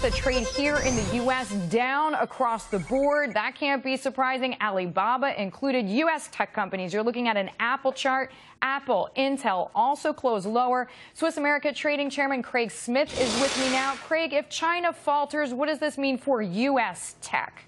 The trade here in the U.S. down across the board. That can't be surprising. Alibaba included. U.S. tech companies. You're looking at an Apple chart. Apple, Intel also closed lower. Swiss America Trading Chairman Craig Smith is with me now. Craig, if China falters, what does this mean for U.S. tech?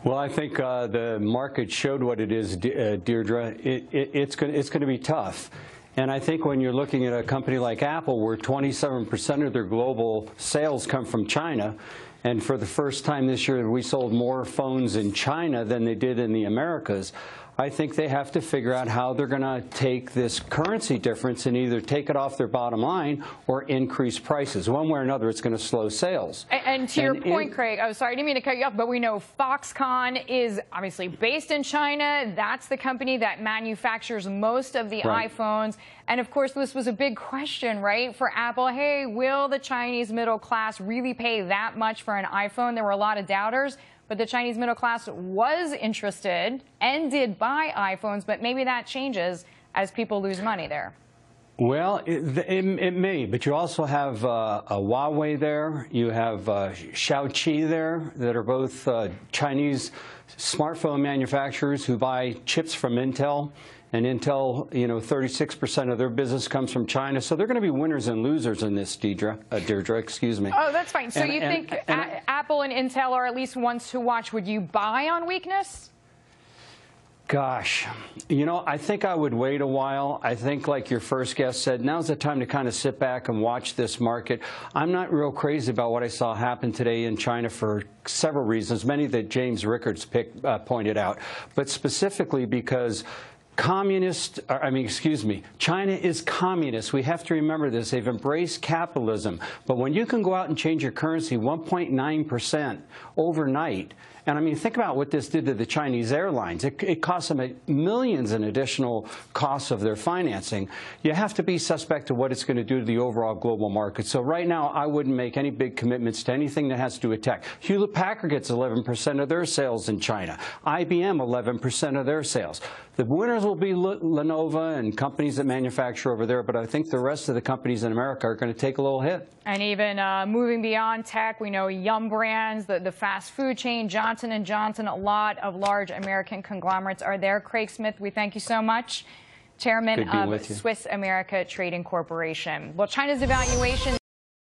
Well, I think the market showed what it is, Deirdre. It's going to be tough. And I think when you're looking at a company like Apple, where 27% of their global sales come from China, and for the first time this year we sold more phones in China than they did in the Americas, I think they have to figure out how they're going to take this currency difference and either take it off their bottom line or increase prices. One way or another, it's going to slow sales. And to your point, Craig, oh, sorry, I didn't mean to cut you off, but we know Foxconn is obviously based in China. That's the company that manufactures most of the iPhones. And of course, this was a big question, right, for Apple. Hey, will the Chinese middle class really pay that much for an iPhone? There were a lot of doubters. But the Chinese middle class was interested and did buy iPhones, but maybe that changes as people lose money there. Well, it may, but you also have a Huawei there. You have Xiaoqi there that are both Chinese smartphone manufacturers who buy chips from Intel. And Intel, 36% of their business comes from China. So they're going to be winners and losers in this, Deirdre, excuse me. Oh, that's fine. So you think Apple and Intel are at least ones to watch. Would you buy on weakness? Gosh, I think I would wait a while. I think, like your first guest said, now's the time to kind of sit back and watch this market. I'm not real crazy about what I saw happen today in China for several reasons, many that James Rickards pointed out, but specifically because China is communist. We have to remember this. They've embraced capitalism. But when you can go out and change your currency 1.9% overnight, and I mean, think about what this did to the Chinese airlines. It cost them millions in additional costs of their financing. You have to be suspect to what it's going to do to the overall global market. So right now, I wouldn't make any big commitments to anything that has to do with tech. Hewlett-Packard gets 11% of their sales in China. IBM, 11% of their sales. The winners will be Lenovo and companies that manufacture over there, but I think the rest of the companies in America are going to take a little hit. And even moving beyond tech, we know Yum Brands, the fast food chain, Johnson & Johnson, a lot of large American conglomerates are there. Craig Smith, we thank you so much. Chairman of Swiss America Trading Corporation. Well, China's evaluation